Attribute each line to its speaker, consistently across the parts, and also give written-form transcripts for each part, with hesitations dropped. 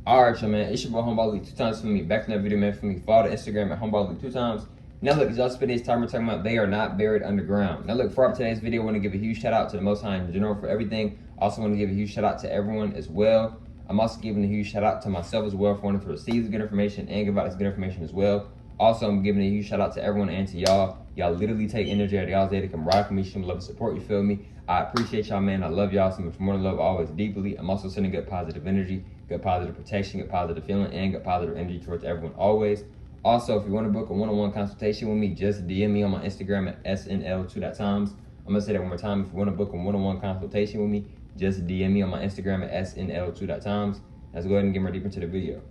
Speaker 1: Alright, y'all, man. It's your boy Homeball League 2 times for me. Back in that video, man, for me. Follow the Instagram at Homeball League 2 times. Now, look, y'all spend this time we're talking about they are not buried underground. Now, look, for today's video, I want to give a huge shout out to the Most High in general for everything. Also, want to give a huge shout out to everyone as well. I'm also giving a huge shout out to myself as well for wanting to receive the good information and give out this good information as well. Also, I'm giving a huge shout out to everyone and to y'all. Y'all literally take energy out of y'all's day to come rock with me, show me love and support, you feel me? I appreciate y'all, man. I love y'all so much more than love, always deeply. I'm also sending good positive energy, good positive protection, good positive feeling, and good positive energy towards everyone always. Also, if you want to book a one-on-one consultation with me, just DM me on my Instagram at snl2.times. I'm going to say that one more time. If you want to book a one-on-one consultation with me, just DM me on my Instagram at snl2.times. Let's go ahead and get more deep into the video.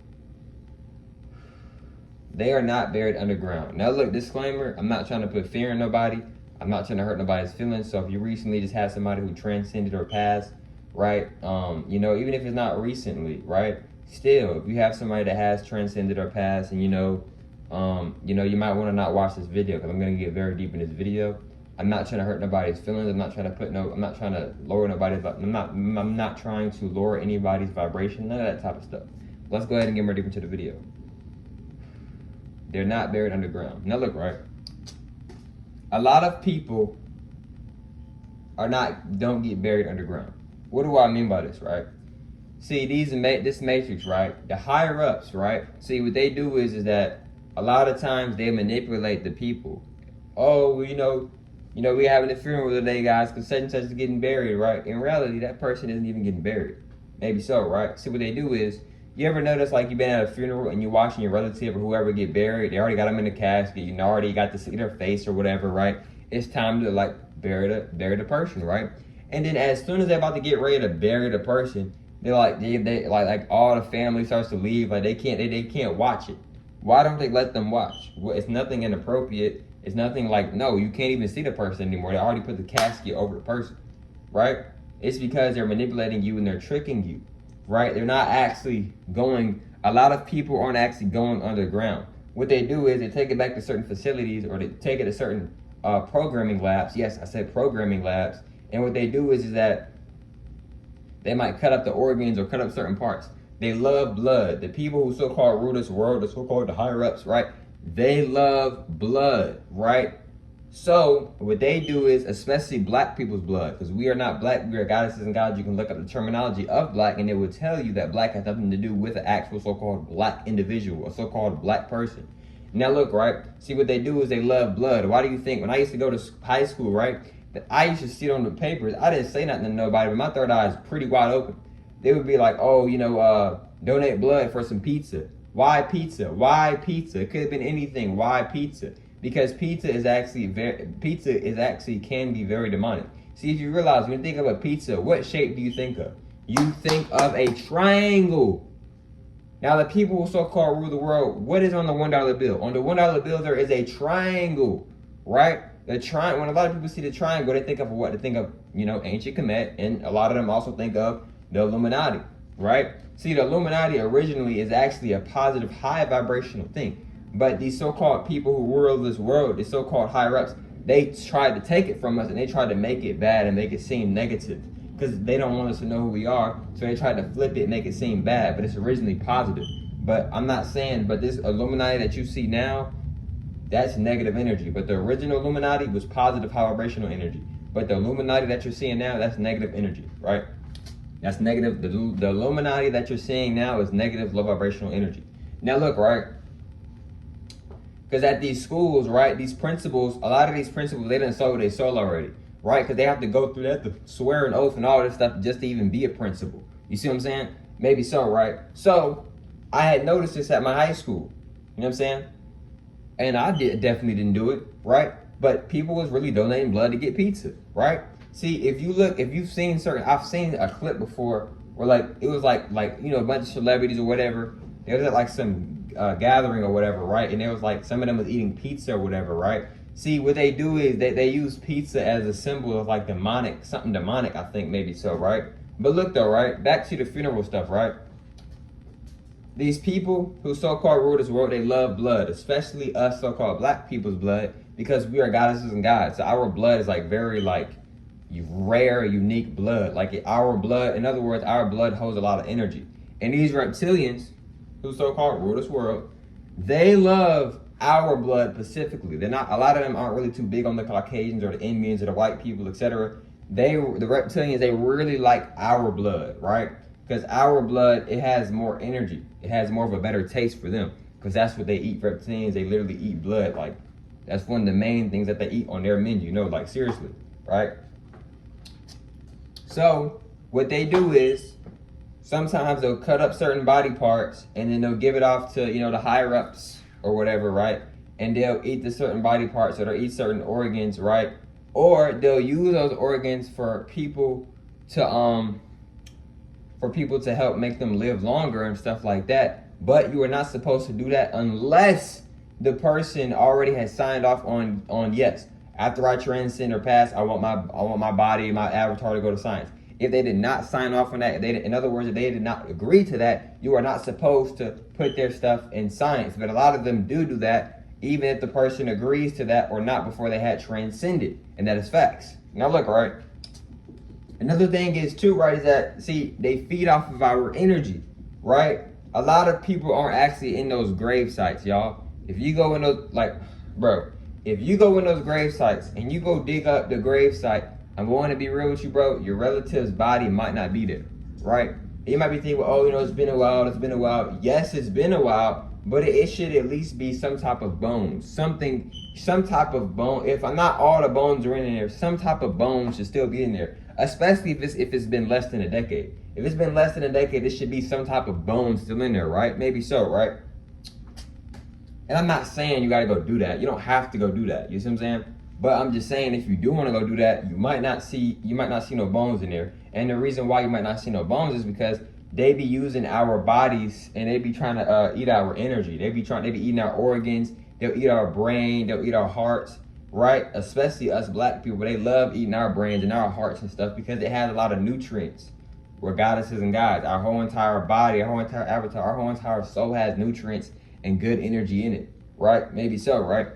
Speaker 1: They are not buried underground. Now, look, disclaimer, I'm not trying to put fear in nobody. I'm not trying to hurt nobody's feelings. So if you recently just had somebody who transcended or passed, right? You know, even if it's not recently, right? Still, if you have somebody that has transcended or passed, and you might want to not watch this video because I'm gonna get very deep in this video. I'm not trying to hurt nobody's feelings. I'm not trying to lower nobody's. I'm not trying to lower anybody's vibration. None of that type of stuff. Let's go ahead and get more deep into the video. They're not buried underground. Now look, right? A lot of people don't get buried underground. What do I mean by this, right? See, this matrix, right? The higher ups, right? See, what they do is that a lot of times they manipulate the people. Oh, we having a funeral today, guys, because such and such is getting buried, right? In reality, that person isn't even getting buried. Maybe so, right? See, what they do is, you ever notice like you've been at a funeral and you're watching your relative or whoever get buried, they already got them in the casket, you already got to see their face or whatever, right? It's time to like bury the person, right? And then as soon as they're about to get ready to bury the person, they all the family starts to leave, like they can't watch it. Why don't they let them watch? Well, it's nothing inappropriate. It's nothing like, no, you can't even see the person anymore. They already put the casket over the person, right? It's because they're manipulating you and they're tricking you, right? They're not actually going, a lot of people aren't actually going underground. What they do is they take it back to certain facilities or they take it to certain programming labs. Yes, I said programming labs. And what they do is that they might cut up the organs or cut up certain parts. They love blood. The people who so-called rule this world, the so-called the higher ups, right? They love blood, right? So what they do is, especially black people's blood, because we are not black, we are goddesses and gods. You can look up the terminology of black and it will tell you that black has nothing to do with an actual so-called black individual, a so-called black person. Now look, right? See, what they do is they love blood. Why do you think, when I used to go to high school, right, that I used to sit on the papers, I didn't say nothing to nobody, but my third eye is pretty wide open. They would be like, oh, donate blood for some pizza. Why pizza? Why pizza? It could have been anything. Why pizza? Because pizza can be very demonic. See, if you realize, when you think of a pizza, what shape do you think of? You think of a triangle. Now, the people who so-called rule the world, what is on the $1 bill? On the $1 bill, there is a triangle, right? The triangle. When a lot of people see the triangle, they think of what? They think of, ancient Kemet, and a lot of them also think of the Illuminati, right? See, the Illuminati originally is actually a positive, high vibrational thing. But these so-called people who rule this world, these so-called higher ups, they tried to take it from us and they tried to make it bad and make it seem negative because they don't want us to know who we are. So they tried to flip it and make it seem bad, but it's originally positive. But I'm not saying, but this Illuminati that you see now, that's negative energy. But the original Illuminati was positive, high vibrational energy. But the Illuminati that you're seeing now, that's negative energy, right? That's negative. The Illuminati that you're seeing now is negative, low vibrational energy. Now look, right? Because at these schools, right, these principals, a lot of these principals, they done sold their soul already, right? Because they have to go through that, to swear an oath and all this stuff just to even be a principal. You see what I'm saying? Maybe so, right? So I had noticed this at my high school. You know what I'm saying? And I definitely didn't do it, right? But people was really donating blood to get pizza, right? See, if you've seen I've seen a clip before where it was like a bunch of celebrities or whatever. They was at like some gathering or whatever, right? And it was like some of them was eating pizza or whatever, right? See, what they do is they use pizza as a symbol of like demonic, something demonic, I think, maybe so, right? But look though, right? Back to the funeral stuff, right? These people who so-called rule this world, they love blood, especially us so-called black people's blood, because we are goddesses and gods. So our blood is like very rare, unique blood. Like our blood, in other words, our blood holds a lot of energy. And these reptilians, who so-called rule this world, they love our blood specifically. They're not. A lot of them aren't really too big on the Caucasians or the Indians or the white people, etc. The reptilians, they really like our blood, right? Because our blood, it has more energy. It has more of a better taste for them. Because that's what they eat. Reptilians, they literally eat blood. Like, that's one of the main things that they eat on their menu. Like, seriously, right? So what they do is sometimes they'll cut up certain body parts and then they'll give it off to, the higher ups or whatever, right? And they'll eat the certain body parts, or they'll eat certain organs, right? Or they'll use those organs for people to help make them live longer and stuff like that. But you are not supposed to do that unless the person already has signed off on yes, after I transcend or pass, I want my body, my avatar to go to science. If they did not sign off on that, in other words, if they did not agree to that, you are not supposed to put their stuff in science. But a lot of them do that, even if the person agrees to that or not before they had transcended. And that is facts. Now look, right? Another thing is too, right, is that, see, they feed off of our energy, right? A lot of people aren't actually in those grave sites, y'all. If you go in those, if you go in those grave sites and you go dig up the grave site, I'm going to be real with you, bro, your relative's body might not be there, right? You might be thinking, well, it's been a while, Yes, it's been a while, but it should at least be some type of bones, some type of bone. If not all the bones are in there, some type of bone should still be in there, especially if it's been less than a decade. If it's been less than a decade, there should be some type of bone still in there, right? Maybe so, right? And I'm not saying you gotta go do that. You don't have to go do that. You see what I'm saying? But I'm just saying, if you do want to go do that, you might not see no bones in there. And the reason why you might not see no bones is because they be using our bodies and they be trying to eat our energy. They be eating our organs. They'll eat our brain. They'll eat our hearts, right? Especially us black people. They love eating our brains and our hearts and stuff because it has a lot of nutrients. We're goddesses and gods. Our whole entire body, our whole entire avatar, our whole entire soul has nutrients and good energy in it, right? Maybe so, right?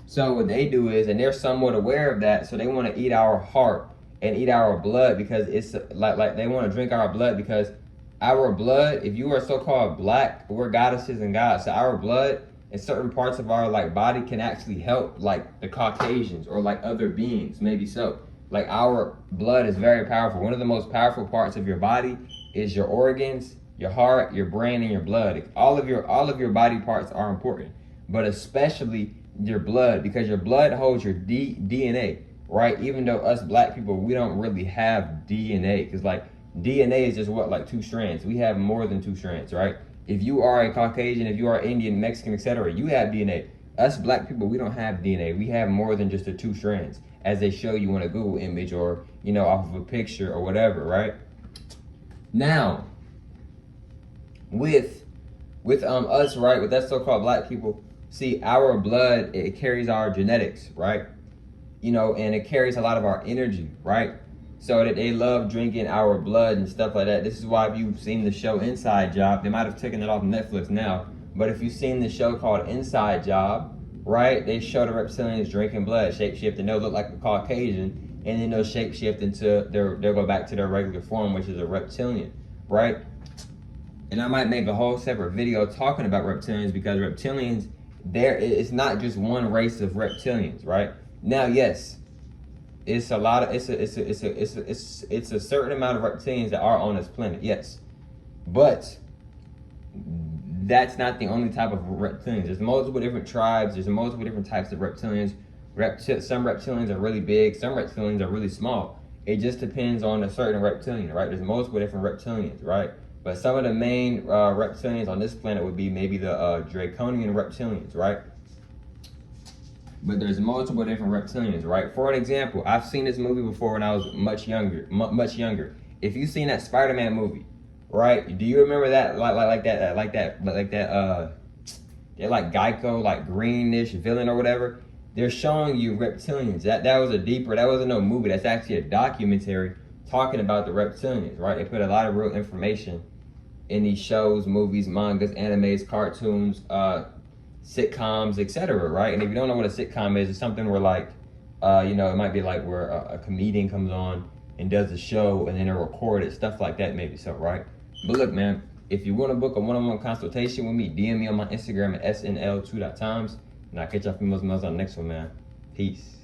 Speaker 1: So what they do is, and they're somewhat aware of that, so they want to eat our heart and eat our blood because it's like they want to drink our blood because our blood, if you are so-called black, we're goddesses and gods. So our blood and certain parts of our body can actually help the Caucasians or other beings, maybe so. Our blood is very powerful. One of the most powerful parts of your body is your organs, your heart, your brain, and your blood. All of your body parts are important, but especially your blood, because your blood holds your DNA, right? Even though us black people, we don't really have DNA, because DNA is just two strands. We have more than two strands, right? If you are a Caucasian, if you are Indian, Mexican, etc., you have DNA. Us black people, we don't have DNA. We have more than just the two strands, as they show you on a Google image or off of a picture or whatever, right? Now, with us, right, with that so-called black people, see, our blood, it carries our genetics, right? And it carries a lot of our energy, right? So that they love drinking our blood and stuff like that. This is why if you've seen the show Inside Job, they might have taken it off Netflix now, but if you've seen the show called Inside Job, right, they show the reptilians drinking blood, shape-shift, and they'll look like a Caucasian, and then they'll shape-shift into they'll go back to their regular form, which is a reptilian, right? And I might make a whole separate video talking about reptilians, because reptilians, it's not just one race of reptilians, right? Now, yes, it's a certain amount of reptilians that are on this planet, yes, but that's not the only type of reptilians. There's multiple different tribes. There's multiple different types of reptilians. Some reptilians are really big. Some reptilians are really small. It just depends on a certain reptilian, right? There's multiple different reptilians, right? But some of the main reptilians on this planet would be maybe the draconian reptilians, right? But there's multiple different reptilians, right? For an example, I've seen this movie before when I was much younger. If you've seen that Spider-Man movie, right? Do you remember that they're like Geico, greenish villain or whatever? They're showing you reptilians. That wasn't no movie. That's actually a documentary talking about the reptilians, right? They put a lot of real information in these shows, movies, mangas, animes, cartoons, sitcoms, etc., right? And if you don't know what a sitcom is, it's something where it might be where a comedian comes on and does a show and then they record it, stuff like that, maybe so, right? But look, man, If you want to book a one-on-one consultation with me, DM me on my Instagram at snl2.times. And I'll catch y'all females on the next one, man. Peace.